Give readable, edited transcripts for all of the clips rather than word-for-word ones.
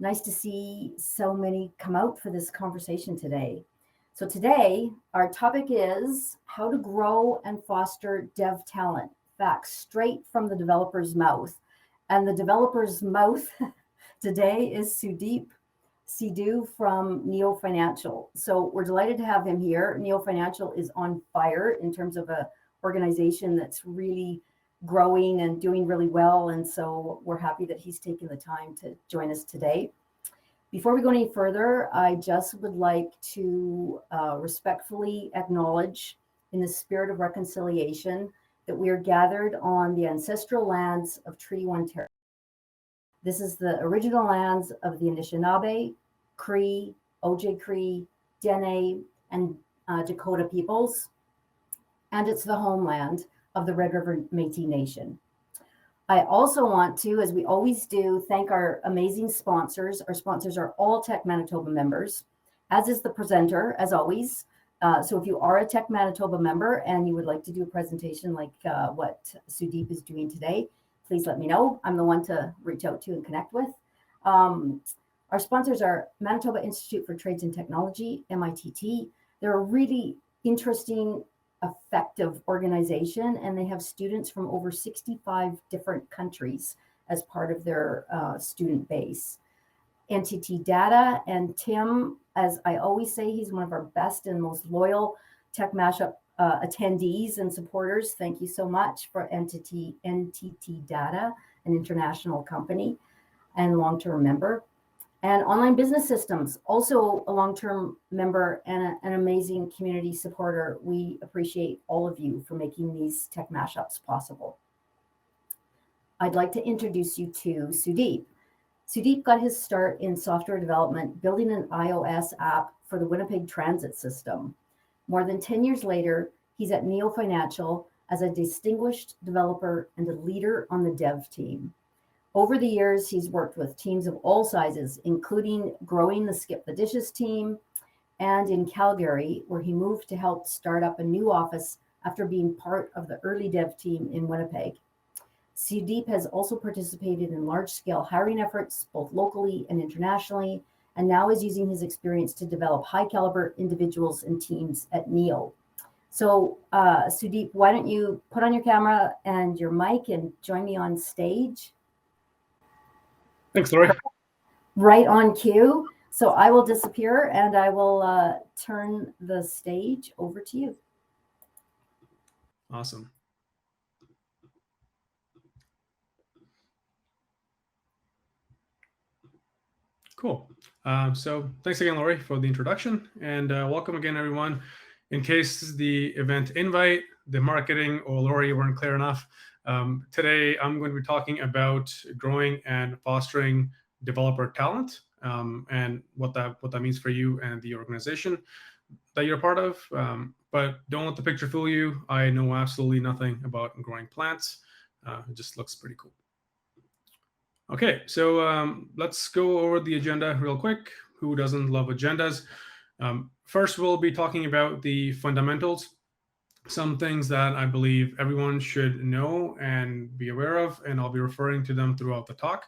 Nice to see so many come out for this conversation today. So, today, our topic is how to grow and foster dev talent. Facts straight from the developer's mouth. And the developer's mouth today is Sudeep Sidhu from Neo Financial. So, we're delighted to have him here. Neo Financial is on fire in terms of a organization that's really growing and doing really well. And so we're happy that he's taken the time to join us today. Before we go any further, I just would like to respectfully acknowledge, in the spirit of reconciliation, that we are gathered on the ancestral lands of Treaty 1 territory. This is the original lands of the Anishinaabe, Cree, Ojibwe, Dene, and Dakota peoples, and it's the homeland of the Red River Métis Nation. I also want to, as we always do, thank our amazing sponsors. Our sponsors are all Tech Manitoba members, as is the presenter, as always. So if you are a Tech Manitoba member and you would like to do a presentation like what Sudeep is doing today, please let me know. I'm the one to reach out to and connect with. Our sponsors are Manitoba Institute for Trades and Technology, MITT. They're a really interesting, effective organization, and they have students from over 65 different countries as part of their student base. NTT Data and Tim, as I always say, he's one of our best and most loyal Tech Mashup attendees and supporters. Thank you so much for NTT Data, an international company and long-term member. And Online Business Systems, also a long-term member and an amazing community supporter. We appreciate all of you for making these tech mashups possible. I'd like to introduce you to Sudeep. Sudeep got his start in software development, building an iOS app for the Winnipeg Transit System. More than 10 years later, he's at Neo Financial as a distinguished developer and a leader on the dev team. Over the years, he's worked with teams of all sizes, including growing the Skip the Dishes team, and in Calgary, where he moved to help start up a new office after being part of the early dev team in Winnipeg. Sudeep has also participated in large-scale hiring efforts, both locally and internationally, and now is using his experience to develop high-caliber individuals and teams at Neo. So, Sudeep, why don't you put on your camera and your mic and join me on stage? Thanks, Lori. Right on cue. So I will disappear and I will turn the stage over to you. Awesome. Cool. So thanks again, Lori, for the introduction, and welcome again, everyone. In case the event invite, the marketing, or Lori weren't clear enough, today I'm going to be talking about growing and fostering developer talent, and what that means for you and the organization that you're a part of. But don't let the picture fool you. I know absolutely nothing about growing plants. It just looks pretty cool. Okay, so let's go over the agenda real quick. Who doesn't love agendas? First, we'll be talking about the fundamentals, some things that I believe everyone should know and be aware of, and I'll be referring to them throughout the talk.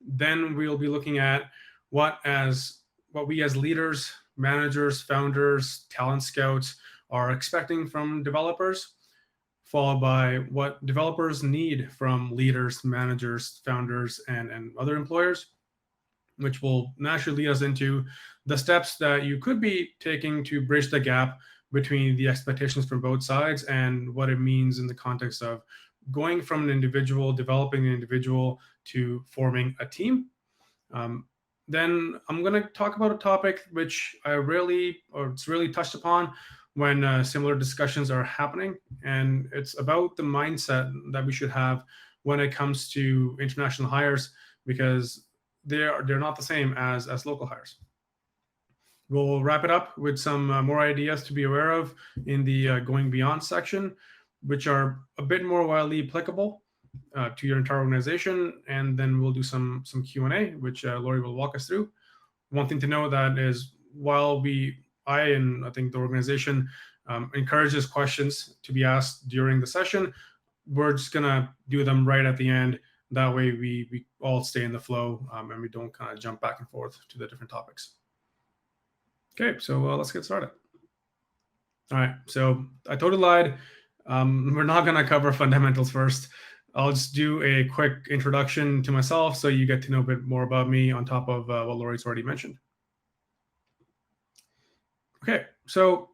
Then we'll be looking at what we as leaders, managers, founders, talent scouts are expecting from developers, followed by what developers need from leaders, managers, founders, and other employers, which will naturally lead us into the steps that you could be taking to bridge the gap between the expectations from both sides and what it means in the context of going from an individual, developing an individual, to forming a team. Then I'm going to talk about a topic which it's really touched upon when similar discussions are happening, and it's about the mindset that we should have when it comes to international hires, because they're not the same as local hires. We'll wrap it up with some more ideas to be aware of in the going beyond section, which are a bit more widely applicable to your entire organization, and then we'll do some Q&A, which Lori will walk us through. One thing to know that is, while I think the organization encourages questions to be asked during the session, we're just gonna do them right at the end That way we all stay in the flow, and we don't kind of jump back and forth to the different topics. Okay, so let's get started. All right, so I totally lied. We're not going to cover fundamentals first. I'll just do a quick introduction to myself so you get to know a bit more about me on top of what Laurie's already mentioned. Okay, so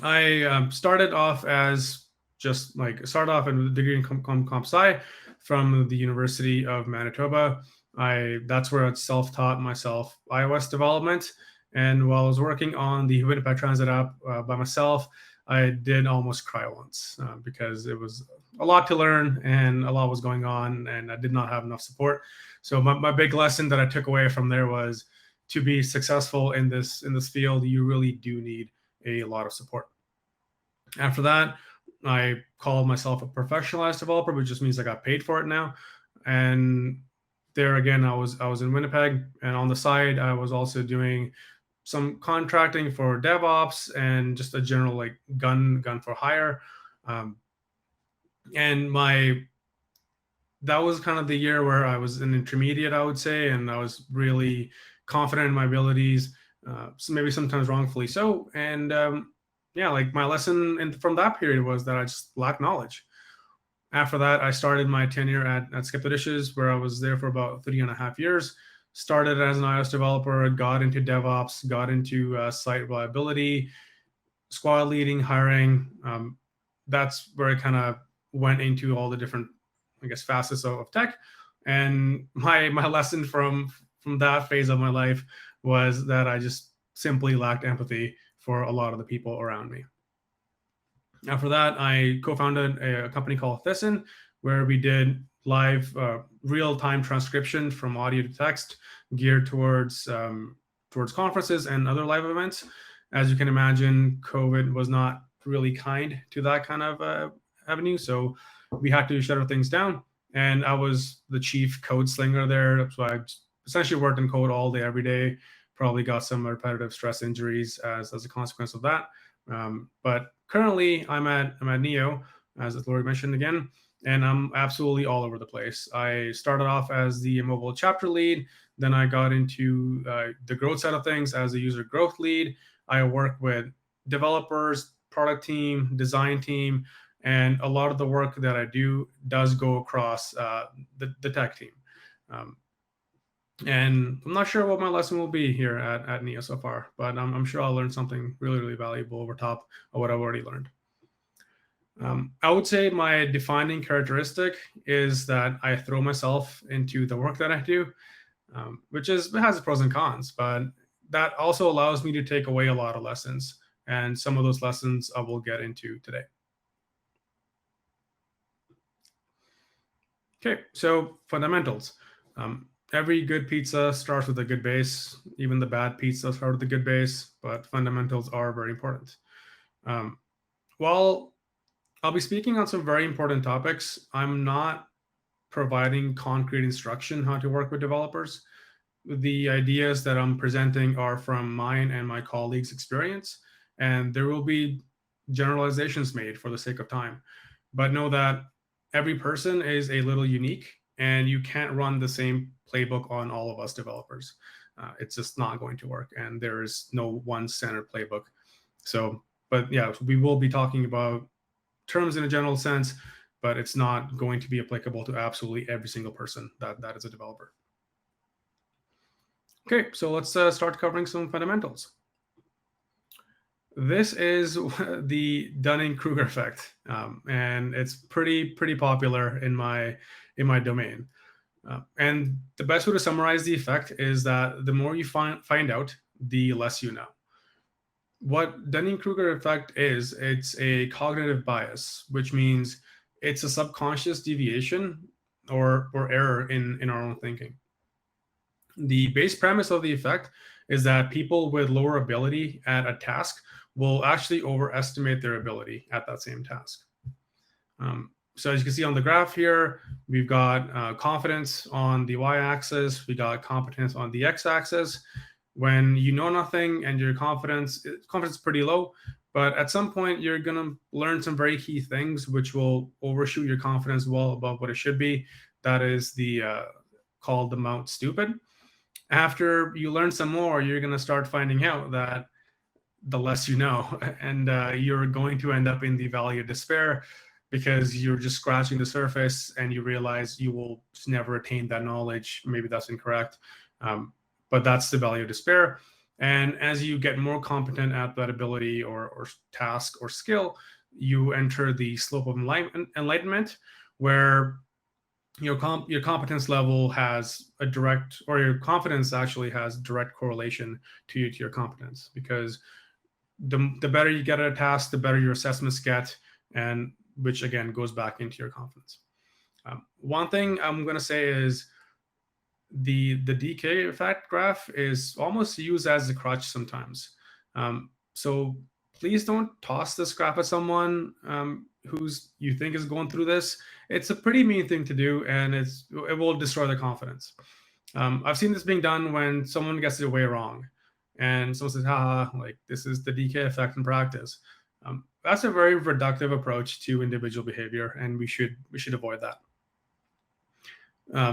I started off as started off in a degree in comp sci from the University of Manitoba. That's where I self-taught myself iOS development. And while I was working on the Winnipeg Transit app by myself, I did almost cry once because it was a lot to learn and a lot was going on, and I did not have enough support. So my big lesson that I took away from there was to be successful in this field, you really do need a lot of support. After that, I called myself a professionalized developer, which just means I got paid for it now. And there again, I was in Winnipeg, and on the side, I was also doing some contracting for DevOps and just a general like gun for hire. And that was kind of the year where I was an intermediate, I would say, and I was really confident in my abilities, so maybe sometimes wrongfully so. And yeah, like my lesson from that period was that I just lacked knowledge. After that, I started my tenure at Skip the Dishes, where I was there for about 3.5 years. Started as an iOS developer, got into DevOps, got into site reliability, squad leading, hiring. That's where I kind of went into all the different, I guess, facets of tech. And my lesson from that phase of my life was that I just simply lacked empathy for a lot of the people around me. After that, I co-founded a company called Thyssen, where we did live real-time transcription from audio to text geared towards conferences and other live events. As you can imagine, COVID was not really kind to that kind of avenue, so we had to shut things down. And I was the chief code slinger there, so I essentially worked in code all day, every day. Probably got some repetitive stress injuries as a consequence of that. But currently, I'm at Neo, as Laurie mentioned again, and I'm absolutely all over the place. I started off as the mobile chapter lead, then I got into the growth side of things as a user growth lead. I work with developers, product team, design team, and a lot of the work that I do does go across the tech team. And I'm not sure what my lesson will be here at Neo so far, but I'm sure I'll learn something really, really valuable over top of what I've already learned. I would say my defining characteristic is that I throw myself into the work that I do, which has its pros and cons, but that also allows me to take away a lot of lessons. And some of those lessons I will get into today. Okay, so fundamentals. Every good pizza starts with a good base. Even the bad pizza starts with a good base, but fundamentals are very important. While I'll be speaking on some very important topics, I'm not providing concrete instruction how to work with developers. The ideas that I'm presenting are from mine and my colleagues' experience, and there will be generalizations made for the sake of time. But know that every person is a little unique, and you can't run the same playbook on all of us developers. It's just not going to work, and there is no one standard playbook. So, but yeah, we will be talking about terms in a general sense, but it's not going to be applicable to absolutely every single person that is a developer. Okay, so let's start covering some fundamentals. This is the Dunning-Kruger effect, and it's pretty popular in my domain. And the best way to summarize the effect is that the more you find out, the less you know. What Dunning-Kruger effect is, it's a cognitive bias, which means it's a subconscious deviation or error in our own thinking. The base premise of the effect is that people with lower ability at a task will actually overestimate their ability at that same task. So as you can see on the graph here, we've got confidence on the y-axis, we got competence on the x-axis. When you know nothing and your confidence is pretty low, but at some point you're going to learn some very key things which will overshoot your confidence well above what it should be. That is called the Mount Stupid. After you learn some more, you're going to start finding out that the less you know, and you're going to end up in the valley of despair because you're just scratching the surface and you realize you will just never attain that knowledge. Maybe that's incorrect, but that's the valley of despair. And as you get more competent at that ability or task or skill, you enter the slope of enlightenment, where your competence level has a direct, or your confidence actually has direct correlation to your competence, because the better you get at a task, the better your assessments get, and which again goes back into your confidence. One thing I'm going to say is the DK effect graph is almost used as a crutch sometimes. So please don't toss this graph at someone who's you think is going through this. It's a pretty mean thing to do, and it will destroy their confidence. I've seen this being done when someone gets it way wrong, and someone says, "Haha, like this is the DK effect in practice." That's a very reductive approach to individual behavior, and we should avoid that.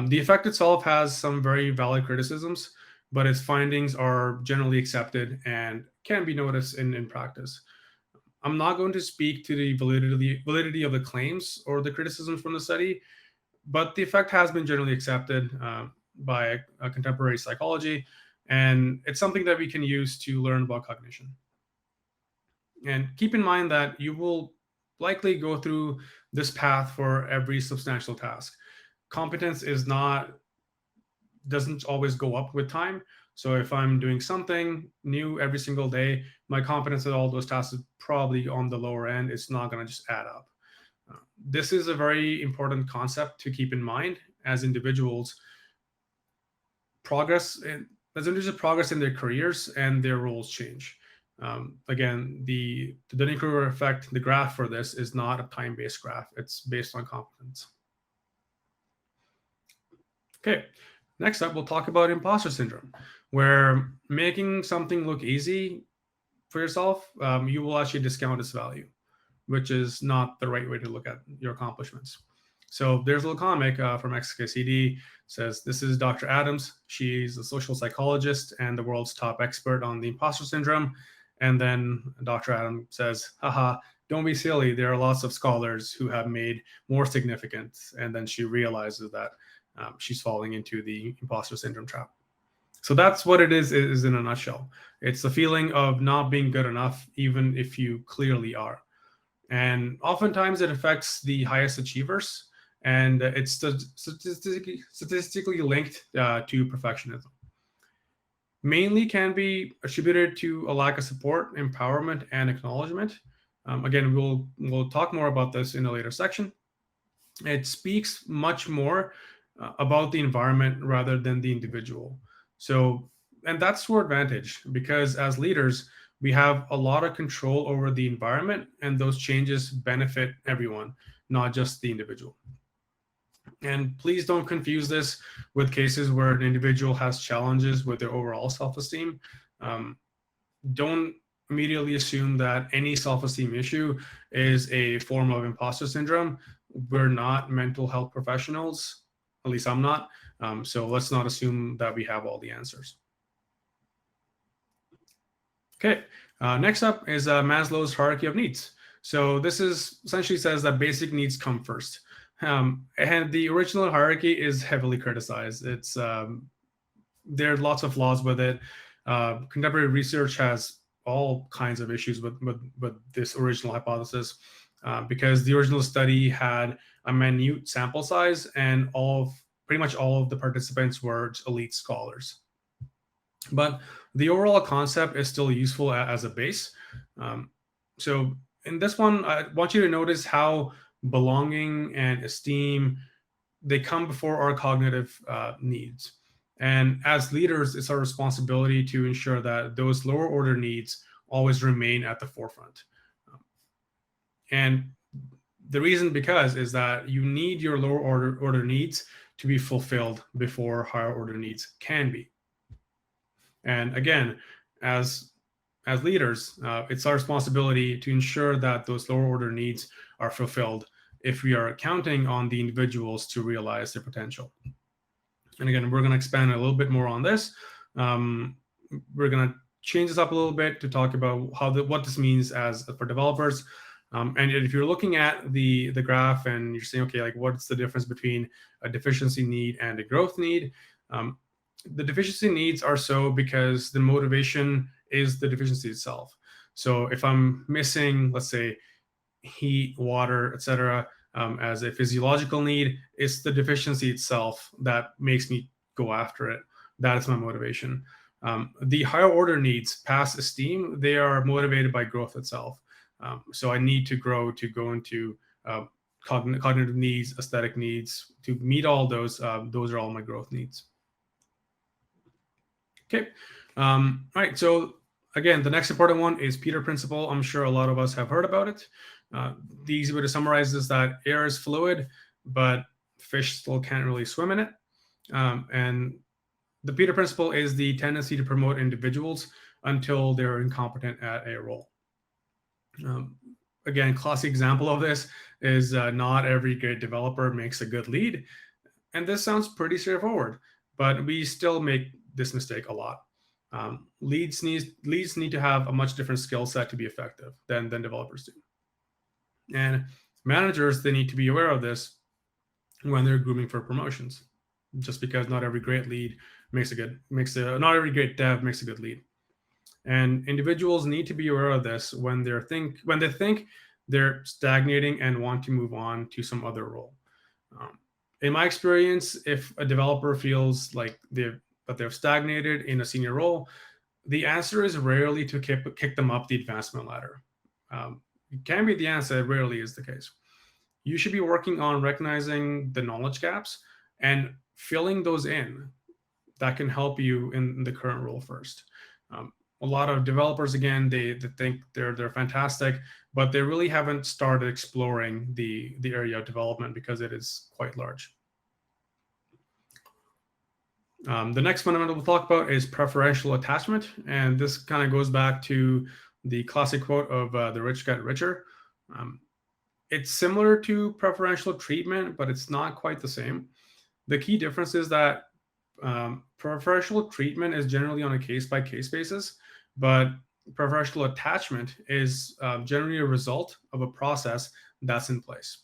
The effect itself has some very valid criticisms, but its findings are generally accepted and can be noticed in practice. I'm not going to speak to the validity of the claims or the criticisms from the study, but the effect has been generally accepted by contemporary psychology, and it's something that we can use to learn about cognition. And keep in mind that you will likely go through this path for every substantial task. Competence doesn't always go up with time. So if I'm doing something new every single day, my competence at all those tasks is probably on the lower end. It's not going to just add up. This is a very important concept to keep in mind as individuals progress in their careers and their roles change. Again, the Dunning-Kruger effect, the graph for this is not a time-based graph. It's based on competence. Okay, next up, we'll talk about imposter syndrome, where making something look easy for yourself, you will actually discount its value, which is not the right way to look at your accomplishments. So there's a little comic from XKCD, says, "This is Dr. Adams. She's a social psychologist and the world's top expert on the imposter syndrome." And then Dr. Adams says, "Haha, don't be silly. There are lots of scholars who have made more significant." And then she realizes that she's falling into the imposter syndrome trap. So that's what it is in a nutshell. It's the feeling of not being good enough, even if you clearly are. And oftentimes it affects the highest achievers, and it's statistically linked to perfectionism. Mainly can be attributed to a lack of support, empowerment, and acknowledgement. Again, we'll talk more about this in a later section. It speaks much more about the environment rather than the individual. So, and that's to our advantage, because as leaders, we have a lot of control over the environment, and those changes benefit everyone, not just the individual. And please don't confuse this with cases where an individual has challenges with their overall self-esteem. Don't immediately assume that any self-esteem issue is a form of imposter syndrome. We're not mental health professionals, at least I'm not. So let's not assume that we have all the answers. Okay, next up is Maslow's hierarchy of needs. So this is essentially says that basic needs come first. And the original hierarchy is heavily criticized. It's there are lots of flaws with it. Contemporary research has all kinds of issues with this original hypothesis, because the original study had a minute sample size, and pretty much all of the participants were elite scholars. But the overall concept is still useful as a base. So in this one, I want you to notice how belonging and esteem, they come before our cognitive needs. And as leaders, it's our responsibility to ensure that those lower order needs always remain at the forefront. And the reason because is that you need your lower order needs to be fulfilled before higher order needs can be. And again, as leaders, it's our responsibility to ensure that those lower order needs are fulfilled if we are counting on the individuals to realize their potential. And again, we're going to expand a little bit more on this. We're going to change this up a little bit to talk about what this means for developers. And if you're looking at the graph and you're saying, okay, like what's the difference between a deficiency need and a growth need? The deficiency needs are so because the motivation is the deficiency itself. So if I'm missing, let's say, heat, water, etc., as a physiological need, it's the deficiency itself that makes me go after it. That is my motivation. The higher order needs, past esteem, they are motivated by growth itself. So I need to grow to go into cognitive needs, aesthetic needs. To meet all those are all my growth needs. Okay. All right. So again, the next important one is Peter Principle. I'm sure a lot of us have heard about it. The easy way to summarize is that air is fluid, but fish still can't really swim in it. And the Peter Principle is the tendency to promote individuals until they're incompetent at a role. Again, classic example of this is not every great developer makes a good lead. And this sounds pretty straightforward, but we still make this mistake a lot. Leads need to have a much different skill set to be effective than developers do. And managers, they need to be aware of this when they're grooming for promotions. Just because not every great lead not every great dev makes a good lead. And individuals need to be aware of this when they think they're stagnating and want to move on to some other role. In my experience, if a developer feels like they've stagnated in a senior role, the answer is rarely to kick them up the advancement ladder. It can be the answer, it rarely is the case. You should be working on recognizing the knowledge gaps and filling those in. That can help you in the current role first. A lot of developers, again, they think they're fantastic, but they really haven't started exploring the area of development because it is quite large. The next fundamental we'll talk about is preferential attachment, and this kind of goes back to the classic quote of the rich get richer. It's similar to preferential treatment, but it's not quite the same. The key difference is that preferential treatment is generally on a case-by-case basis, but preferential attachment is generally a result of a process that's in place.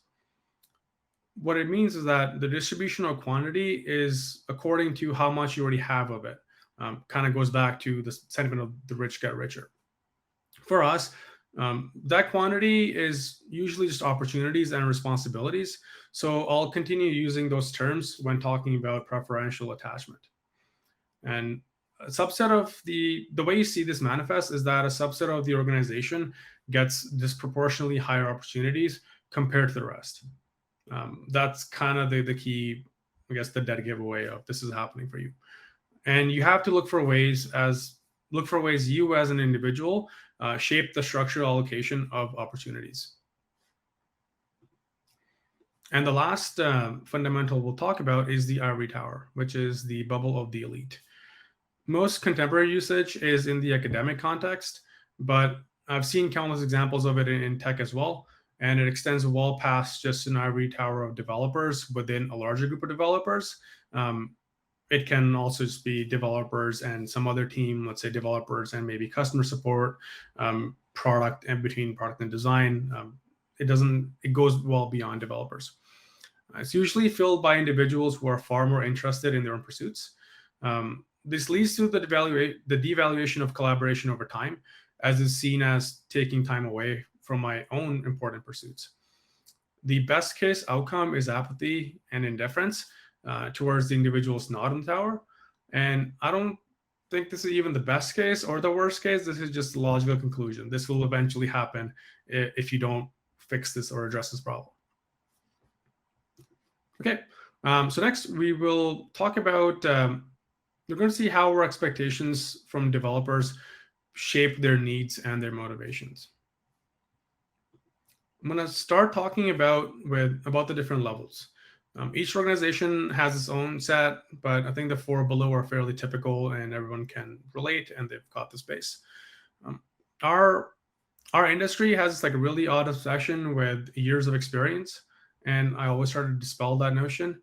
What it means is that the distribution of quantity is according to how much you already have of it. Kind of goes back to the sentiment of the rich get richer. For us, that quantity is usually just opportunities and responsibilities. So I'll continue using those terms when talking about preferential attachment. And a subset of the way you see this manifest is that a subset of the organization gets disproportionately higher opportunities compared to the rest. That's kind of the key, I guess, the dead giveaway of this is happening for you. And you have to look for ways you as an individual shape the structural allocation of opportunities. And the last fundamental we'll talk about is the ivory tower, which is the bubble of the elite. Most contemporary usage is in the academic context, but I've seen countless examples of it in tech as well. And it extends well past just an ivory tower of developers within a larger group of developers. It can also just be developers and some other team, let's say developers and maybe customer support, product, and between product and design. It goes well beyond developers. It's usually filled by individuals who are far more interested in their own pursuits. This leads to the devaluation of collaboration over time, as is seen as taking time away from my own important pursuits. The best case outcome is apathy and indifference towards the individuals not in the tower. And I don't think this is even the best case or the worst case. This is just a logical conclusion. This will eventually happen if you don't fix this or address this problem. Okay, so next we will talk about, we're going to see how our expectations from developers shape their needs and their motivations. I'm going to start talking about the different levels. Each organization has its own set, but I think the four below are fairly typical and everyone can relate and they've got the space. Our industry has like a really odd obsession with years of experience. And I always try to dispel that notion.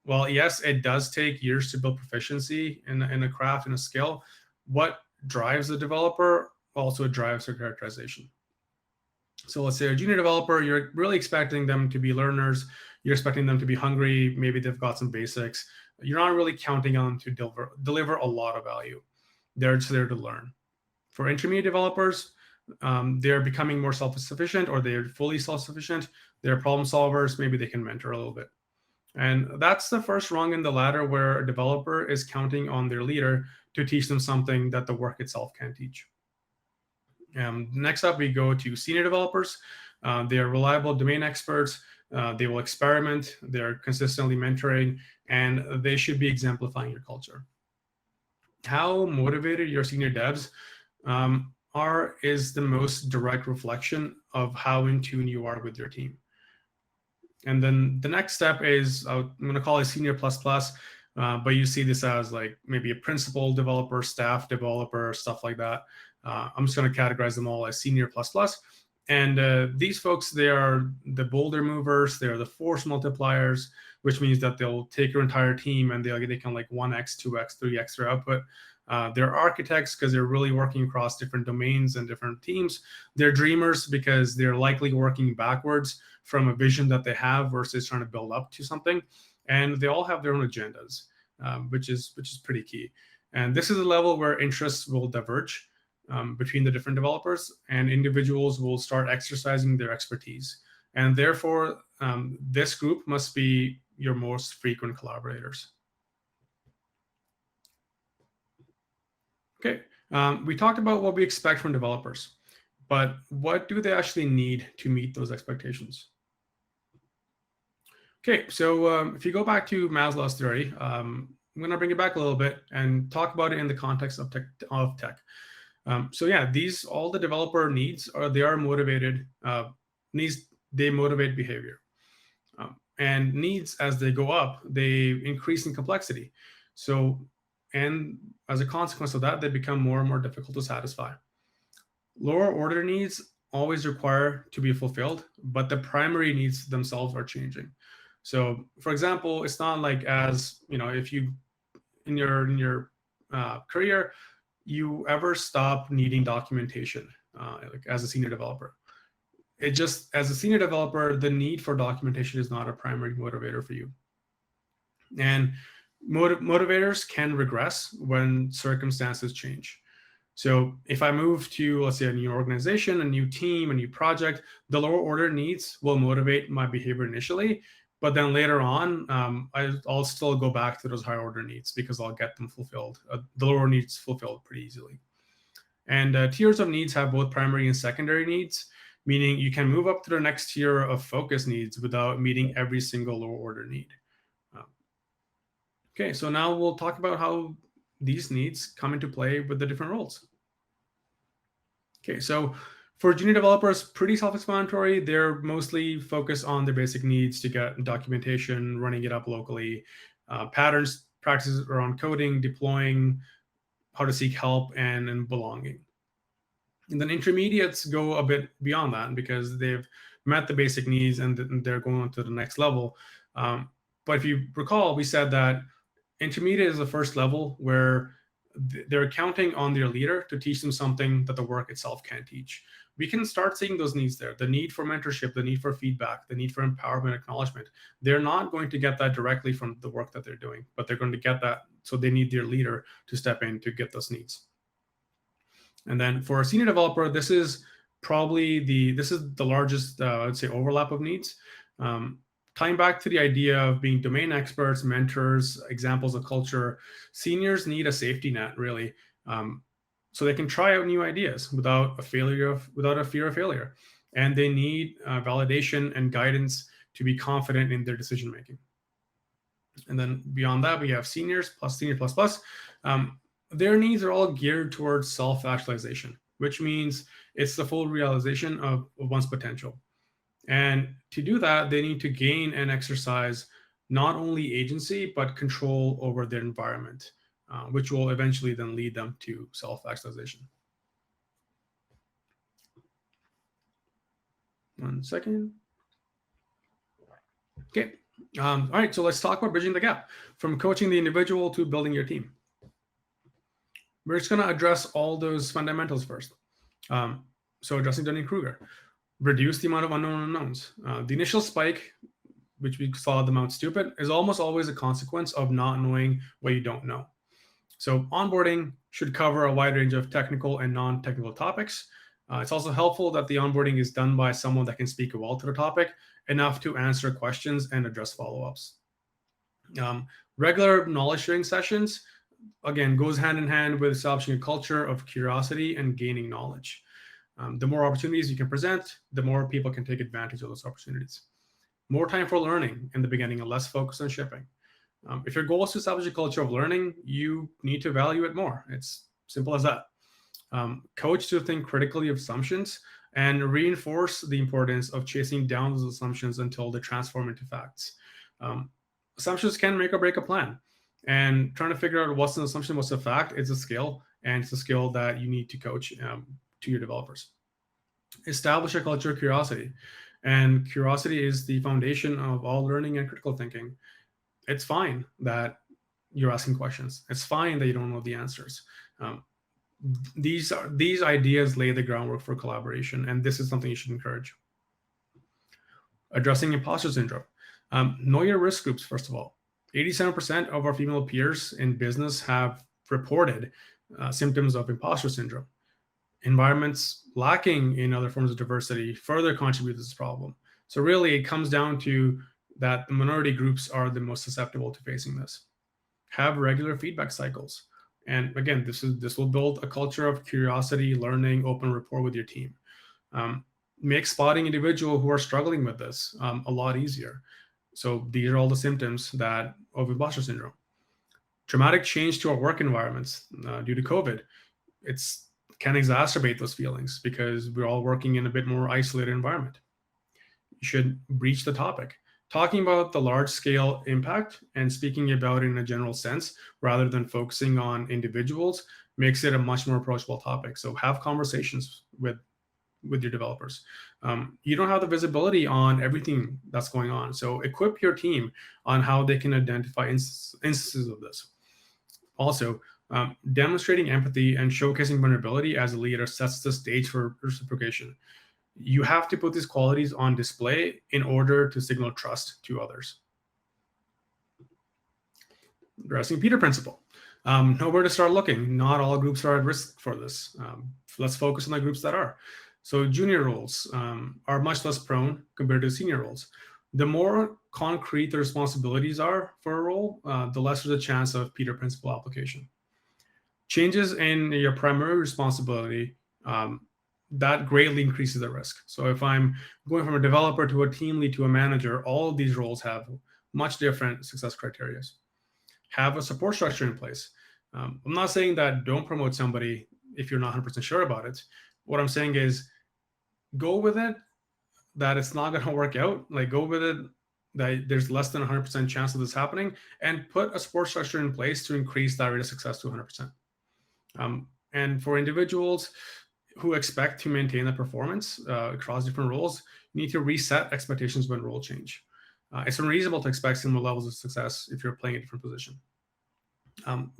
Well, yes, it does take years to build proficiency in a craft and a skill. What drives the developer also drives their characterization. So let's say a junior developer, you're really expecting them to be learners. You're expecting them to be hungry. Maybe they've got some basics. You're not really counting on them to deliver a lot of value. They're just there to learn. For intermediate developers, they're becoming more self-sufficient, or they're fully self-sufficient. They're problem solvers. Maybe they can mentor a little bit. And that's the first rung in the ladder, where a developer is counting on their leader to teach them something that the work itself can't teach. Next up, we go to senior developers. They are reliable domain experts. They will experiment. They're consistently mentoring, and they should be exemplifying your culture. How motivated your senior devs are is the most direct reflection of how in tune you are with your team. And then the next step is, I'm going to call it senior plus plus, but you see this as like maybe a principal developer, staff developer, stuff like that. I'm just going to categorize them all as senior plus plus. And these folks, they are the boulder movers. They are the force multipliers, which means that they'll take your entire team and they can like 1x, 2x, 3x their output. They're architects because they're really working across different domains and different teams. They're dreamers because they're likely working backwards from a vision that they have versus trying to build up to something. And they all have their own agendas, which is pretty key. And this is a level where interests will diverge between the different developers, and individuals will start exercising their expertise. And therefore, this group must be your most frequent collaborators. Okay, we talked about what we expect from developers, but what do they actually need to meet those expectations? Okay, so if you go back to Maslow's theory, I'm going to bring it back a little bit and talk about it in the context of tech. So yeah, all the developer needs they are motivated. Needs, they motivate behavior, and needs, as they go up, they increase in complexity. So, and as a consequence of that, they become more and more difficult to satisfy. Lower order needs always require to be fulfilled, but the primary needs themselves are changing. So, for example, it's not like, as if you in your career, you ever stop needing documentation like as a senior developer. It just, as a senior developer, the need for documentation is not a primary motivator for you. And motivators can regress when circumstances change. So if I move to, let's say, a new organization, a new team, a new project, the lower order needs will motivate my behavior initially, but then later on, I'll still go back to those higher order needs because I'll get them fulfilled. The lower needs fulfilled pretty easily. And tiers of needs have both primary and secondary needs, meaning you can move up to the next tier of focus needs without meeting every single lower order need. Okay, so now we'll talk about how these needs come into play with the different roles. Okay, so for junior developers, pretty self-explanatory. They're mostly focused on their basic needs to get documentation, running it up locally, patterns, practices around coding, deploying, how to seek help, and belonging. And then intermediates go a bit beyond that because they've met the basic needs and they're going on to the next level. But if you recall, we said that intermediate is the first level where they're counting on their leader to teach them something that the work itself can't teach. We can start seeing those needs there. The need for mentorship, the need for feedback, the need for empowerment, acknowledgement. They're not going to get that directly from the work that they're doing, but they're going to get that. So they need their leader to step in to get those needs. And then for a senior developer, this is probably the largest, I'd say, overlap of needs. Tying back to the idea of being domain experts, mentors, examples of culture, seniors need a safety net, really, so they can try out new ideas without a fear of failure. And they need validation and guidance to be confident in their decision making. And then beyond that, we have seniors plus senior plus plus. Their needs are all geared towards self-actualization, which means it's the full realization of one's potential. And to do that, they need to gain and exercise not only agency, but control over their environment, which will eventually then lead them to self-actualization. One second. Okay. All right. So let's talk about bridging the gap from coaching the individual to building your team. We're just going to address all those fundamentals first. So addressing Dunning-Kruger, reduce the amount of unknown unknowns. The initial spike, which we saw the Mount Stupid, is almost always a consequence of not knowing what you don't know. So onboarding should cover a wide range of technical and non-technical topics. It's also helpful that the onboarding is done by someone that can speak well to the topic, enough to answer questions and address follow-ups. Regular knowledge sharing sessions, again, goes hand in hand with establishing a culture of curiosity and gaining knowledge. The more opportunities you can present, the more people can take advantage of those opportunities. More time for learning in the beginning and less focus on shipping. If your goal is to establish a culture of learning, you need to value it more. It's simple as that. Coach to think critically of assumptions and reinforce the importance of chasing down those assumptions until they transform into facts. Assumptions can make or break a plan. And trying to figure out what's an assumption, what's a fact, it's a skill, and it's a skill that you need to coach to your developers. Establish a culture of curiosity. And curiosity is the foundation of all learning and critical thinking. It's fine that you're asking questions. It's fine that you don't know the answers. These ideas lay the groundwork for collaboration, and this is something you should encourage. Addressing imposter syndrome. Know your risk groups, first of all. 87% of our female peers in business have reported symptoms of imposter syndrome. Environments lacking in other forms of diversity further contribute to this problem. So really, it comes down to that the minority groups are the most susceptible to facing this. Have regular feedback cycles. And again, this will build a culture of curiosity, learning, open rapport with your team. Make spotting individuals who are struggling with this a lot easier. So these are all the symptoms of imposter syndrome. Dramatic change to our work environments due to COVID. Can exacerbate those feelings because we're all working in a bit more isolated environment. You should breach the topic. Talking about the large-scale impact and speaking about it in a general sense rather than focusing on individuals makes it a much more approachable topic. So have conversations with your developers. You don't have the visibility on everything that's going on. So equip your team on how they can identify instances of this. Also, demonstrating empathy and showcasing vulnerability as a leader sets the stage for reciprocation. You have to put these qualities on display in order to signal trust to others. Addressing Peter principle. Know where to start looking. Not all groups are at risk for this. Let's focus on the groups that are. So junior roles are much less prone compared to senior roles. The more concrete the responsibilities are for a role, the less there's a chance of Peter principle application. Changes in your primary responsibility, that greatly increases the risk. So if I'm going from a developer to a team lead to a manager, all of these roles have much different success criteria. Have a support structure in place. I'm not saying that don't promote somebody if you're not 100% sure about it. What I'm saying is go with it, that it's not going to work out. Like go with it, that there's less than 100% chance of this happening, and put a support structure in place to increase that rate of success to 100%. And for individuals who expect to maintain the performance across different roles, you need to reset expectations when role change. It's unreasonable to expect similar levels of success if you're playing a different position.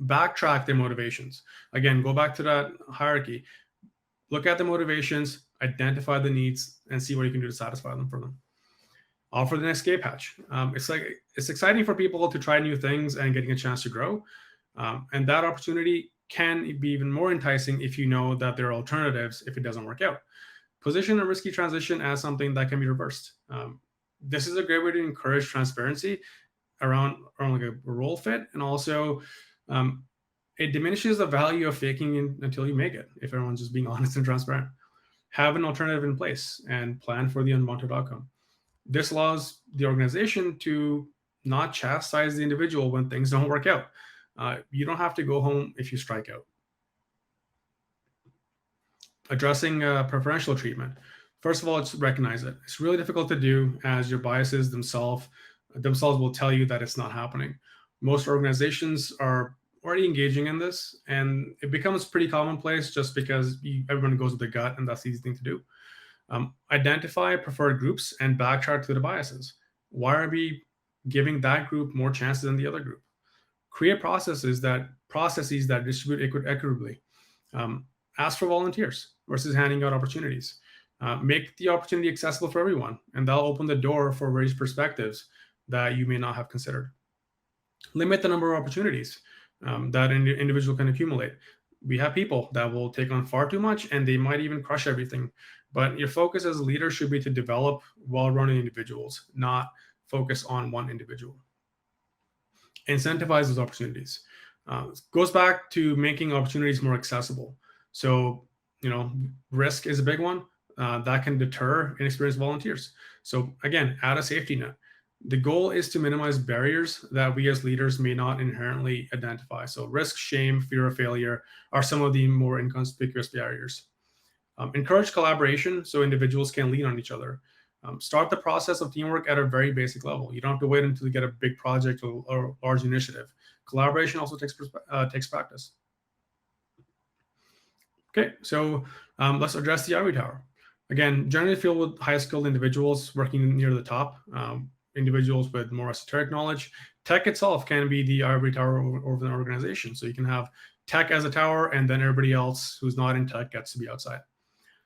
Backtrack their motivations. Again, go back to that hierarchy. Look at the motivations, identify the needs, and see what you can do to satisfy them for them. Offer the escape hatch. It's exciting for people to try new things and getting a chance to grow. And that opportunity can be even more enticing if you know that there are alternatives if it doesn't work out. Position a risky transition as something that can be reversed. This is a great way to encourage transparency around like a role fit, and also it diminishes the value of faking it until you make it if everyone's just being honest and transparent. Have an alternative in place and plan for the unwanted outcome. This allows the organization to not chastise the individual when things don't work out. You don't have to go home if you strike out. Addressing preferential treatment. First of all, it's recognize it. It's really difficult to do as your biases themselves will tell you that it's not happening. Most organizations are already engaging in this, and it becomes pretty commonplace just because everyone goes with the gut, and that's the easy thing to do. Identify preferred groups and backtrack to the biases. Why are we giving that group more chances than the other group? Create processes that distribute equitably. Ask for volunteers versus handing out opportunities. Make the opportunity accessible for everyone, and that'll open the door for various perspectives that you may not have considered. Limit the number of opportunities that an individual can accumulate. We have people that will take on far too much, and they might even crush everything. But your focus as a leader should be to develop well-rounded individuals, not focus on one individual. Incentivize those opportunities. Goes back to making opportunities more accessible. So, risk is a big one that can deter inexperienced volunteers. So again, add a safety net. The goal is to minimize barriers that we as leaders may not inherently identify. So risk, shame, fear of failure are some of the more inconspicuous barriers. Encourage collaboration so individuals can lean on each other. Start the process of teamwork at a very basic level. You don't have to wait until you get a big project or large initiative. Collaboration also takes practice. Okay, so let's address the ivory tower. Again, generally filled with high-skilled individuals working near the top, individuals with more esoteric knowledge. Tech itself can be the ivory tower over an organization. So you can have tech as a tower, and then everybody else who's not in tech gets to be outside.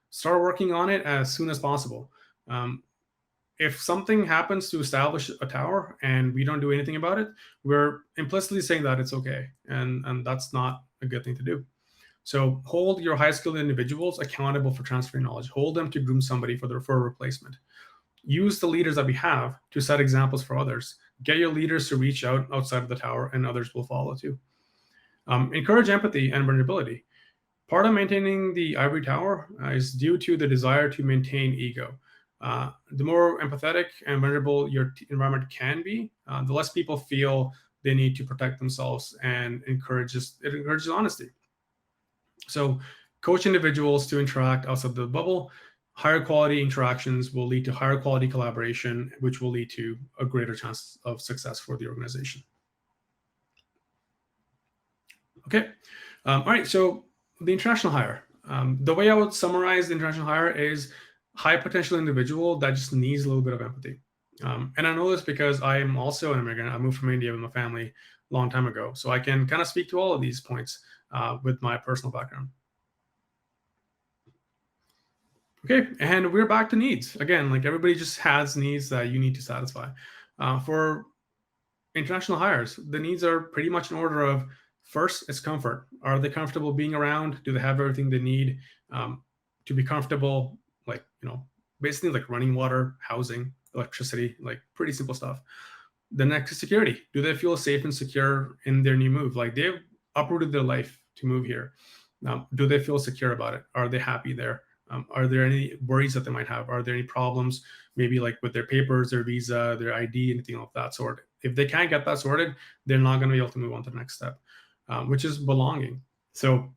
Start working on it as soon as possible. If something happens to establish a tower and we don't do anything about it, we're implicitly saying that it's okay. And that's not a good thing to do. So hold your high-skilled individuals accountable for transferring knowledge. Hold them to groom somebody for a replacement. Use the leaders that we have to set examples for others. Get your leaders to reach out outside of the tower, and others will follow too. Encourage empathy and vulnerability. Part of maintaining the ivory tower is due to the desire to maintain ego. The more empathetic and vulnerable your environment can be, the less people feel they need to protect themselves, and it encourages honesty. So coach individuals to interact outside the bubble. Higher quality interactions will lead to higher quality collaboration, which will lead to a greater chance of success for the organization. Okay. All right. So the international hire. The way I would summarize the international hire is high potential individual that just needs a little bit of empathy. And I know this because I am also an immigrant. I moved from India with my family a long time ago. So I can kind of speak to all of these points with my personal background. Okay, and we're back to needs. Again, like everybody just has needs that you need to satisfy. For international hires, the needs are pretty much in order of, first, it's comfort. Are they comfortable being around? Do they have everything they need to be comfortable? Like, basically like running water, housing, electricity, like pretty simple stuff. The next is security. Do they feel safe and secure in their new move? Like they've uprooted their life to move here. Do they feel secure about it? Are they happy there? Are there any worries that they might have? Are there any problems, maybe like with their papers, their visa, their ID, anything of that sort? If they can't get that sorted, they're not going to be able to move on to the next step, which is belonging. So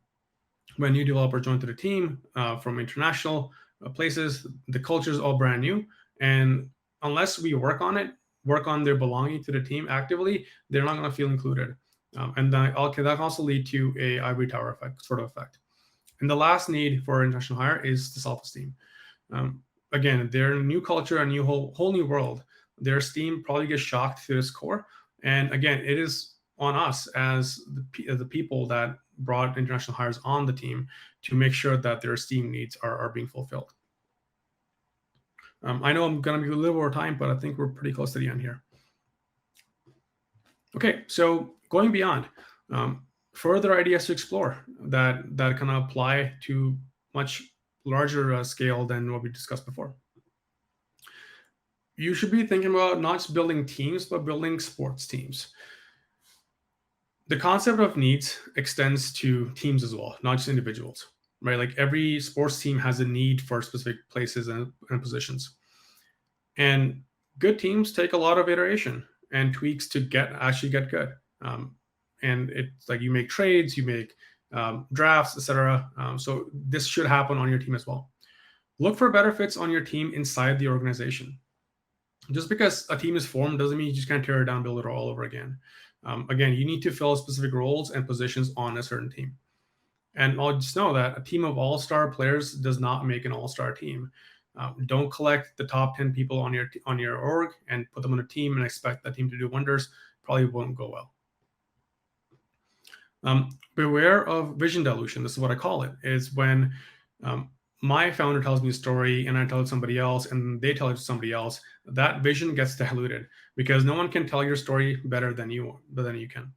when you develop or join to the team from international places, the culture is all brand new. And unless we work on their belonging to the team actively, they're not going to feel included. And that can also lead to a ivory tower effect. And the last need for international hire is the self-esteem. Again, they're a new culture, a new whole new world. Their esteem probably gets shocked to its core. And again, it is on us as the people that brought international hires on the team to make sure that their esteem needs are being fulfilled. I know I'm going to be a little over time, but I think we're pretty close to the end here. Okay, so going beyond. Further ideas to explore that can apply to much larger scale than what we discussed before. You should be thinking about not just building teams, but building sports teams. The concept of needs extends to teams as well, not just individuals, right? Like every sports team has a need for specific places and positions. And good teams take a lot of iteration and tweaks to actually get good. And it's like you make trades, you make drafts, etc. So this should happen on your team as well. Look for better fits on your team inside the organization. Just because a team is formed doesn't mean you just can't tear it down, build it all over again. Again, you need to fill specific roles and positions on a certain team. And I'll just know that a team of all-star players does not make an all-star team. Don't collect the top 10 people on your org and put them on a team and expect that team to do wonders. Probably won't go well. Beware of vision dilution. This is what I call it. Is when my founder tells me a story and I tell it to somebody else and they tell it to somebody else, that vision gets diluted because no one can tell your story better than you can.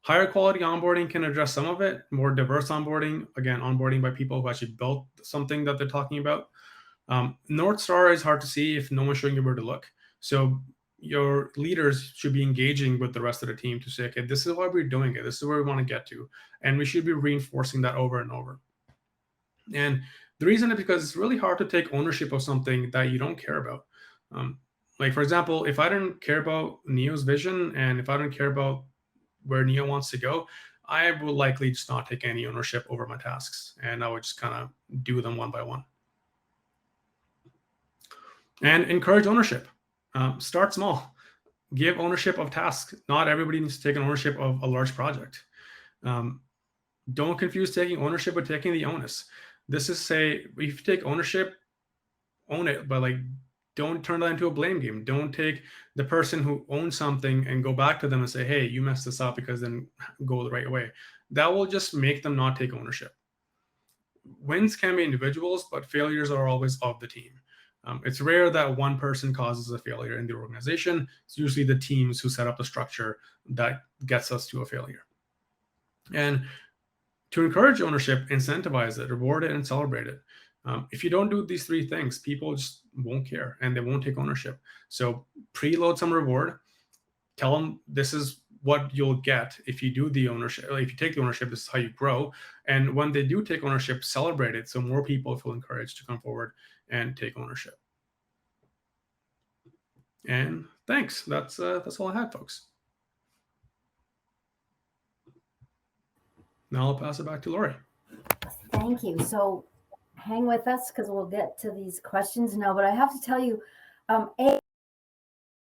Higher quality onboarding can address some of it. More diverse onboarding, again, onboarding by people who actually built something that they're talking about. North Star is hard to see if no one's showing you where to look. So your leaders should be engaging with the rest of the team to say, okay, this is why we're doing it. This is where we want to get to. And we should be reinforcing that over and over. And the reason is because it's really hard to take ownership of something that you don't care about. Like, for example, if I didn't care about Neo's vision and if I didn't care about where Neo wants to go, I will likely just not take any ownership over my tasks. And I would just kind of do them one by one. And encourage ownership. Start small. Give ownership of tasks. Not everybody needs to take an ownership of a large project. Don't confuse taking ownership with taking the onus. This is say, if you take ownership, own it, but like don't turn that into a blame game. Don't take the person who owns something and go back to them and say, hey, you messed this up, because then go the right way. That will just make them not take ownership. Wins can be individuals, but failures are always of the team. It's rare that one person causes a failure in the organization. It's usually the teams who set up the structure that gets us to a failure. And to encourage ownership, incentivize it, reward it, and celebrate it. If you don't do these three things, people just won't care and they won't take ownership. So preload some reward. Tell them this is what you'll get if you do the ownership. If you take the ownership, this is how you grow. And when they do take ownership, celebrate it so more people feel encouraged to come forward and take ownership. And thanks. That's all I had, folks. Now I'll pass it back to Lori. Thank you. So hang with us because we'll get to these questions now. But I have to tell you, A, you're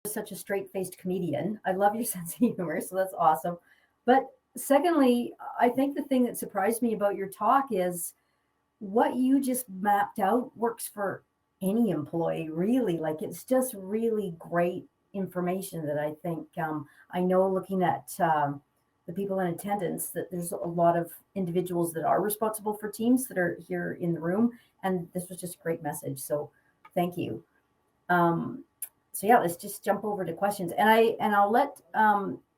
such a straight-faced comedian. I love your sense of humor, so that's awesome. But secondly, I think the thing that surprised me about your talk is what you just mapped out works for any employee, really. Like, it's just really great information that I think I know, looking at the people in attendance, that there's a lot of individuals that are responsible for teams that are here in the room, and this was just a great message. So thank you. So yeah, let's just jump over to questions, and I'll let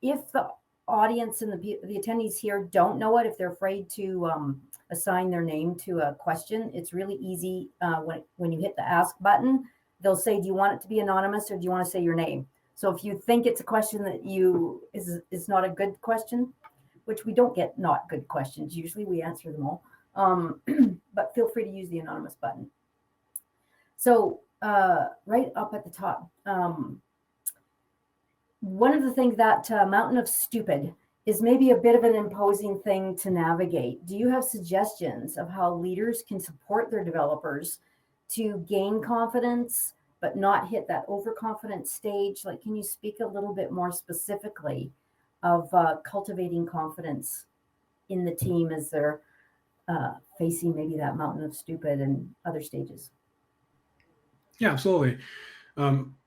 if the audience and the attendees here don't know it, if they're afraid to assign their name to a question, it's really easy. When you hit the ask button, they'll say, do you want it to be anonymous or do you want to say your name? So if you think it's a question that is not a good question, which we don't get not good questions, usually we answer them all, but feel free to use the anonymous button. So right up at the top, one of the things that mountain of stupid is maybe a bit of an imposing thing to navigate. Do you have suggestions of how leaders can support their developers to gain confidence but not hit that overconfident stage? Like, can you speak a little bit more specifically of cultivating confidence in the team as they're facing maybe that mountain of stupid and other stages? Yeah, absolutely.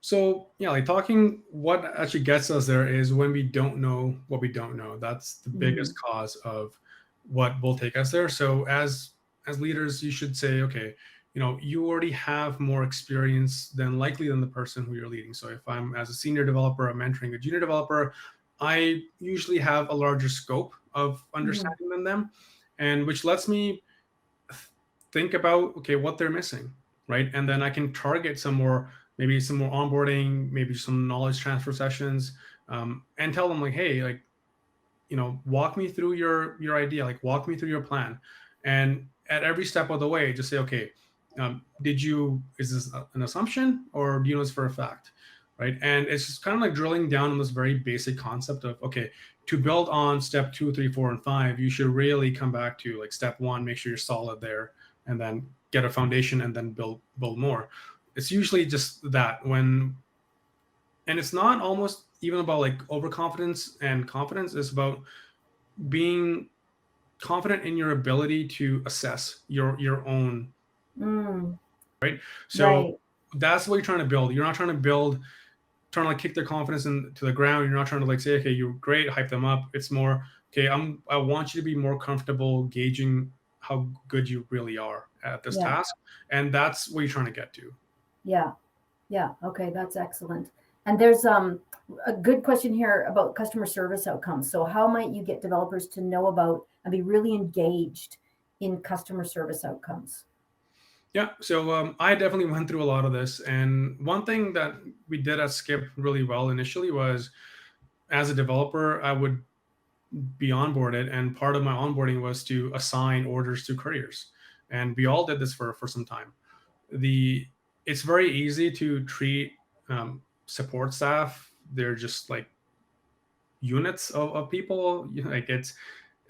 So yeah, like talking, what actually gets us there is when we don't know what we don't know. That's the biggest cause of what will take us there. So as leaders, you should say, okay, you already have more experience than the person who you're leading. So if I'm, as a senior developer, I'm mentoring a junior developer, I usually have a larger scope of understanding than them, and which lets me think about, okay, what they're missing, right? And then I can target maybe some more onboarding, maybe some knowledge transfer sessions, and tell them like, hey, like, walk me through your idea, like walk me through your plan. And at every step of the way, just say, okay, is this an assumption or do you know this for a fact, right? And it's just kind of like drilling down on this very basic concept of, okay, to build on step 2, 3, 4, and 5, you should really come back to like step 1, make sure you're solid there, and then get a foundation and then build more. It's usually just that and it's not almost even about like overconfidence and confidence. It's about being confident in your ability to assess your own right? So Right. that's what you're trying to build. You're not trying to build, trying to like kick their confidence into the ground. You're not trying to like say, okay, you're great, hype them up. It's more, okay, I want you to be more comfortable gauging how good you really are at this Yeah. task, and that's what you're trying to get to. Yeah. Yeah. Okay. That's excellent. And there's a good question here about customer service outcomes. So how might you get developers to know about and be really engaged in customer service outcomes? Yeah, so I definitely went through a lot of this, and one thing that we did at Skip really well initially was, as a developer, I would be onboarded, and part of my onboarding was to assign orders to couriers, and we all did this for some time. The It's very easy to treat support staff. They're just like units of people. Like it's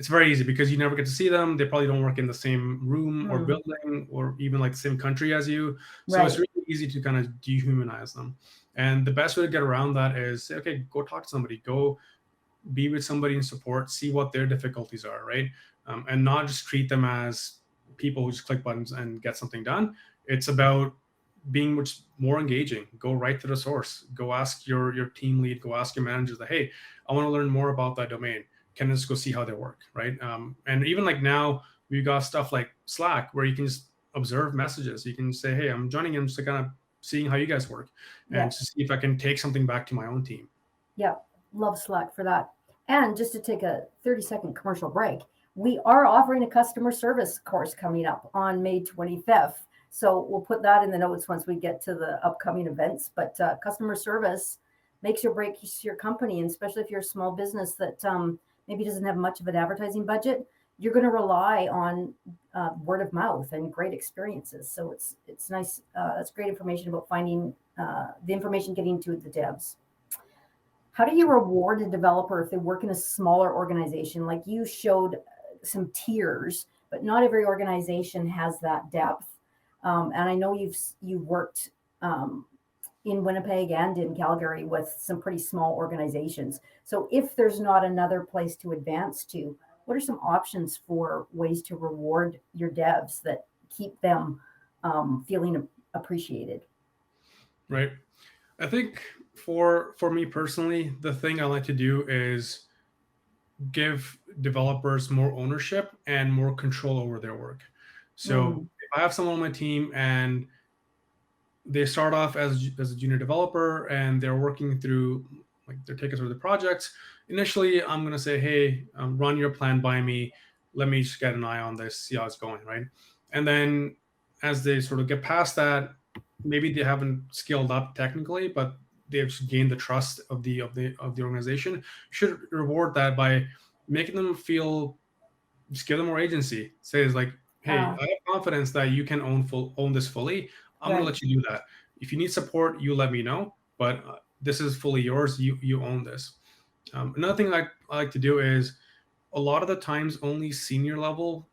very easy because you never get to see them. They probably don't work in the same room or Hmm. building or even like the same country as you. So it's Right. really easy to kind of dehumanize them. And the best way to get around that is say, okay, go talk to somebody, go be with somebody in support, see what their difficulties are, right? And not just treat them as people who just click buttons and get something done. It's about being much more engaging. Go right to the source. Go ask your team lead. Go ask your managers that, hey, I want to learn more about that domain. Can I just go see how they work, right? And even like now, we've got stuff like Slack where you can just observe messages. You can say, hey, I'm joining in just to kind of seeing how you guys work Yeah. and to see if I can take something back to my own team. Yeah. Love Slack for that. And just to take a 30-second commercial break, we are offering a customer service course coming up on May 25th. So we'll put that in the notes once we get to the upcoming events. But customer service makes or breaks your company, and especially if you're a small business that maybe doesn't have much of an advertising budget, you're going to rely on word of mouth and great experiences. So it's nice. That's great information about finding the information getting to the devs. How do you reward a developer if they work in a smaller organization? Like you showed some tiers, but not every organization has that depth. And I know you've worked in Winnipeg and in Calgary with some pretty small organizations. So if there's not another place to advance to, what are some options for ways to reward your devs that keep them feeling appreciated? Right. I think for me personally, the thing I like to do is give developers more ownership and more control over their work. So Mm, if I have someone on my team and they start off as a junior developer and they're working through like their tickets or the projects, initially I'm going to say, hey, run your plan by me. Let me just get an eye on this, see how it's going, right? And then as they sort of get past that, maybe they haven't scaled up technically, but they've gained the trust of the organization. Should reward that by making them feel, just give them more agency. Says like, hey, uh, I have confidence that you can own this fully. I'm gonna right. let you do that. If you need support, you let me know. But this is fully yours. You own this. Another thing I like to do is a lot of the times only senior level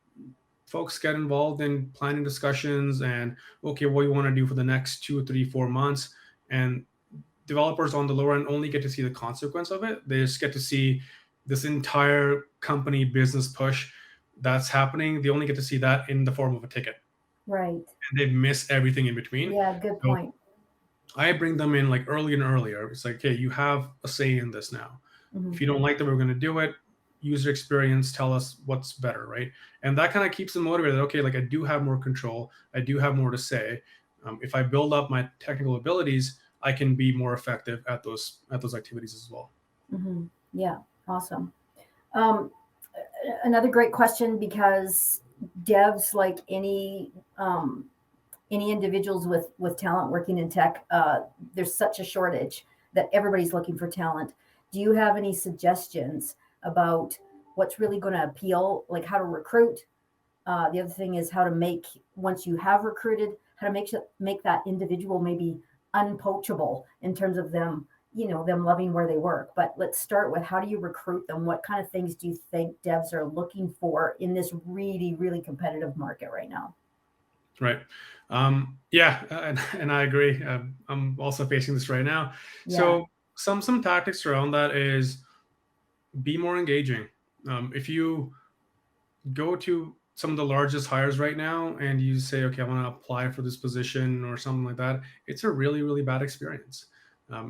folks get involved in planning discussions and okay, what you want to do for the next 2, 3, 4 months. And developers on the lower end only get to see the consequence of it. They just get to see this entire company business push that's happening. They only get to see that in the form of a ticket, Right. and they miss everything in between. Yeah, good So point. I bring them in like early and earlier. It's like, hey, you have a say in this now. If Mhm. you don't like that we're going to do it, user experience, tell us what's better, right? And that kind of keeps them motivated. Okay, like I do have more control. I do have more to say. If I build up my technical abilities, I can be more effective at those activities as well. Mhm. Yeah, awesome. Um, Another great question because devs, like any individuals with talent working in tech, there's such a shortage that everybody's looking for talent. Do you have any suggestions about what's really going to appeal, like how to recruit? The other thing is how to make once you have recruited, how to make that individual maybe unpoachable in terms of them, them loving where they work. But let's start with how do you recruit them? What kind of things do you think devs are looking for in this really, really competitive market right now? Right. Yeah, and I agree. I'm also facing this right now. Yeah. So some tactics around that is be more engaging. If you go to some of the largest hires right now, and you say, okay, I want to apply for this position or something like that, it's a really, really bad experience.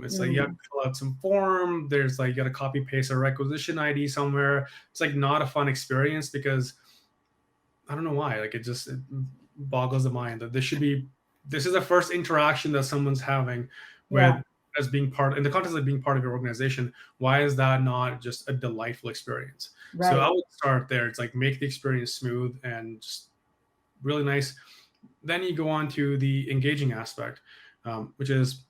It's like you have to Mm, fill out some form. There's like you got to copy paste a requisition ID somewhere. It's like not a fun experience because I don't know why. Like it boggles the mind that this is the first interaction that someone's having yeah, with as being part in the context of being part of your organization. Why is that not just a delightful experience? So I right. would start there. It's like make the experience smooth and just really nice. Then you go on to the engaging aspect, which is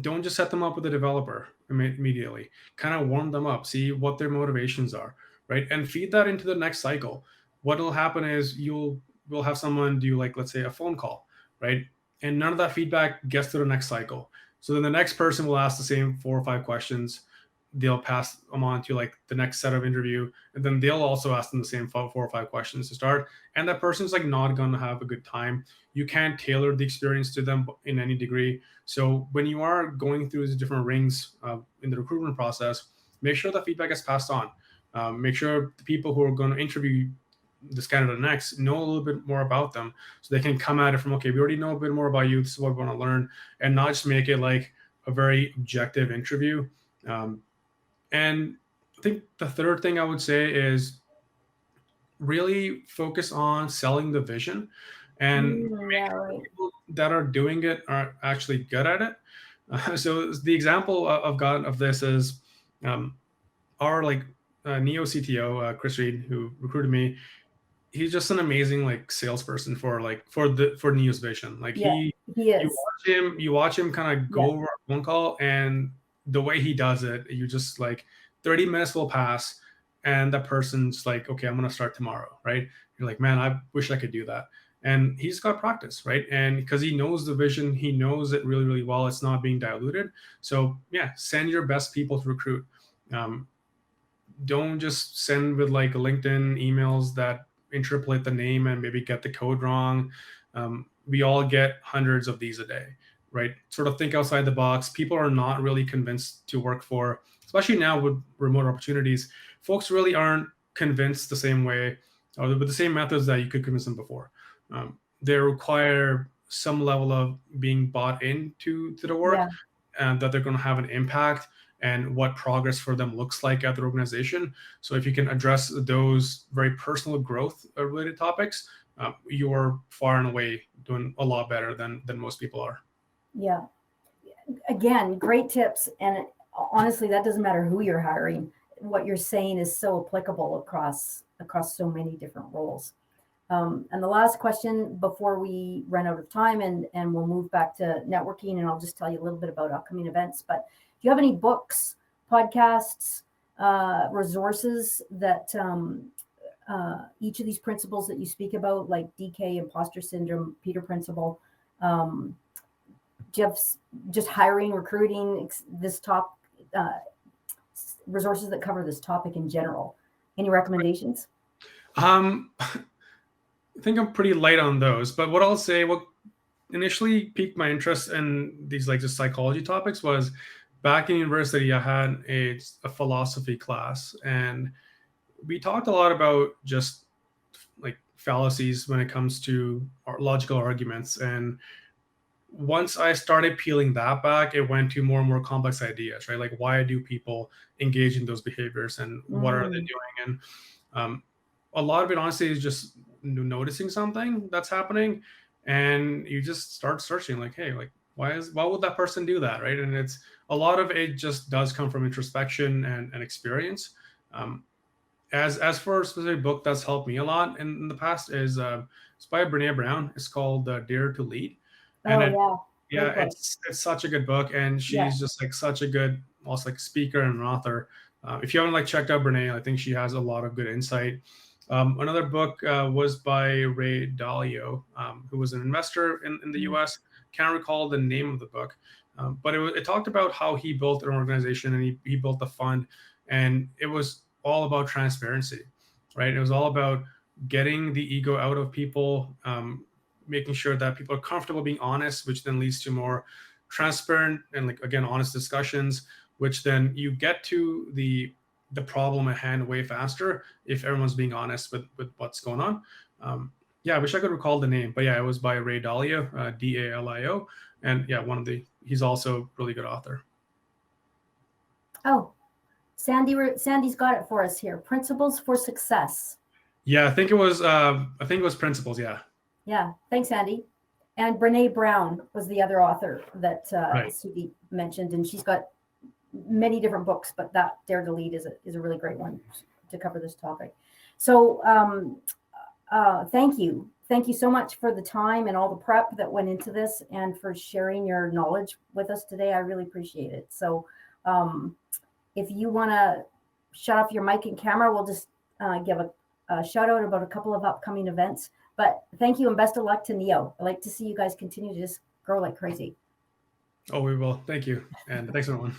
don't just set them up with a developer immediately. Kind of warm them up, see what their motivations are, right? And feed that into the next cycle. What will happen is will have someone do, like, let's say, a phone call, right? And none of that feedback gets to the next cycle. So then the next person will ask the same 4 or 5 questions. They'll pass them on to like the next set of interview, and then they'll also ask them the same 4 or 5 questions to start. And that person's like not going to have a good time. You can't tailor the experience to them in any degree. So when you are going through these different rings in the recruitment process, make sure the feedback is passed on. Make sure the people who are going to interview this candidate next know a little bit more about them, so they can come at it from, okay, we already know a bit more about you. This is what we want to learn, and not just make it like a very objective interview. And I think the third thing I would say is really focus on selling the vision, and Mm, yeah, right. people that are doing it are actually good at it. So the example I've got of this is um, our like neo CTO Chris Reed, who recruited me. He's just an amazing like salesperson for Neo's vision. Like Yeah, he you is. watch him kind of Yeah, go over a phone call, and the way he does it, you just like 30 minutes will pass, and that person's like, okay, I'm gonna start tomorrow, right? You're like, man, I wish I could do that. And he's got practice, right? And because he knows the vision, he knows it really, really well. It's not being diluted. So yeah, send your best people to recruit. Um, don't just send with like LinkedIn emails that interpolate the name and maybe get the code wrong. We all get hundreds of these a day, right? Sort of think outside the box. People are not really convinced to work for, especially now with remote opportunities. Folks really aren't convinced the same way or with the same methods that you could convince them before. They require some level of being bought into to the work, yeah, and that they're going to have an impact and what progress for them looks like at their organization. So if you can address those very personal growth related topics, you're far and away doing a lot better than most people are. yeah. Again, great tips. And honestly, that doesn't matter who you're hiring. What you're saying is so applicable across so many different roles. And the last question before we run out of time, and we'll move back to networking, and I'll just tell you a little bit about upcoming events. But do you have any books, podcasts, resources that each of these principles that you speak about, like DK, imposter syndrome, Peter Principle, um, Jeff's just hiring, recruiting, this top resources that cover this topic in general? Any recommendations? Um, I think I'm pretty light on those, but what initially piqued my interest in these like just psychology topics was back in university. I had a philosophy class, and we talked a lot about just like fallacies when it comes to logical arguments. And once I started peeling that back, it went to more and more complex ideas, right? Like, why do people engage in those behaviors, and what are they Mm, doing? And a lot of it, honestly, is just noticing something that's happening, and you just start searching, like, hey, like, why would that person do that, right? And it's a lot of it just does come from introspection and experience. Um, as for a specific book that's helped me a lot in the past is it's by Brene Brown. It's called Dare to Lead, and oh it yeah, yeah, great book. it's such a good book, and Yeah. she's just like such a good, also like speaker and an author. If you haven't like checked out Brene, I think she has a lot of good insight. Another book was by Ray Dalio, who was an investor in the Mm, U.S. Can't recall the name of the book, but it talked about how he built an organization, and he built the fund, and it was all about transparency, right? It was all about getting the ego out of people, making sure that people are comfortable being honest, which then leads to more transparent and, like, again, honest discussions, which then you get to the problem at hand way faster if everyone's being honest with what's going on. Yeah, I wish I could recall the name, but yeah, it was by Ray Dalio, Dalio, and yeah, he's also a really good author. Oh, Sandy's got it for us here. Principles for Success. Yeah, I think it was Principles. Yeah. Yeah. Thanks, Sandy. And Brene Brown was the other author that Right. Sudeep mentioned, and she's got many different books, but that Dare to Lead is a really great one to cover this topic. So thank you so much for the time and all the prep that went into this, and for sharing your knowledge with us today. I really appreciate it. So if you want to shut off your mic and camera, we'll just give a shout out about a couple of upcoming events. But thank you, and best of luck to Neo. I like to see you guys continue to just grow like crazy. Oh, we will. Thank you. And thanks, everyone.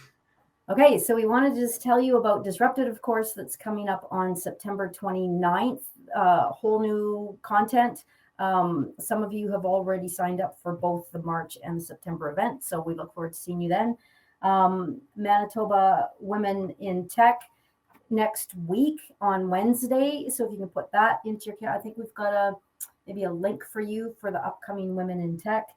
Okay, so we wanted to just tell you about Disrupted, of course, that's coming up on September 29th. Whole new content. Some of you have already signed up for both the March and the September event, so we look forward to seeing you then. Manitoba Women in Tech next week on Wednesday. So if you can put that into your account, I think we've got maybe a link for you for the upcoming Women in Tech.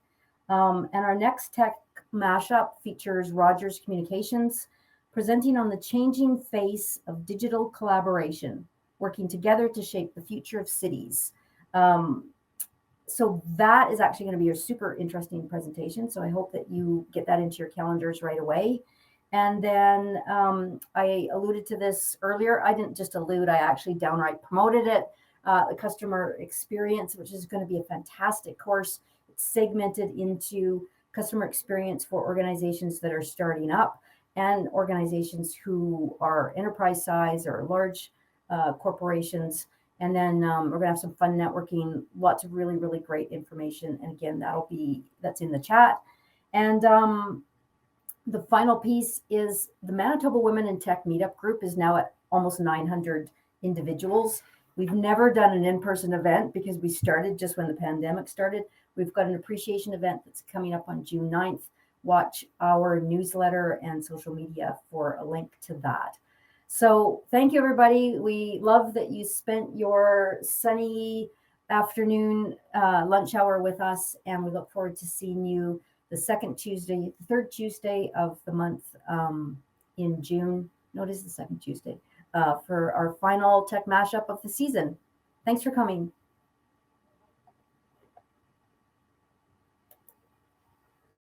And our next tech mashup features Rogers Communications, presenting on the changing face of digital collaboration, working together to shape the future of cities. So that is actually going to be a super interesting presentation. So I hope that you get that into your calendars right away. And then I alluded to this earlier. I didn't just allude, I actually downright promoted it. The customer experience, which is going to be a fantastic course. It's segmented into customer experience for organizations that are starting up and organizations who are enterprise size or large corporations. And then we're going to have some fun networking, lots of really, really great information. And again, that's in the chat. And the final piece is the Manitoba Women in Tech Meetup group is now at almost 900 individuals. We've never done an in-person event because we started just when the pandemic started. We've got an appreciation event that's coming up on June 9th. Watch our newsletter and social media for a link to that. So thank you, everybody. We love that you spent your sunny afternoon lunch hour with us, and we look forward to seeing you the third Tuesday of the month in June. No, it is the second Tuesday for our final tech mashup of the season. Thanks for coming.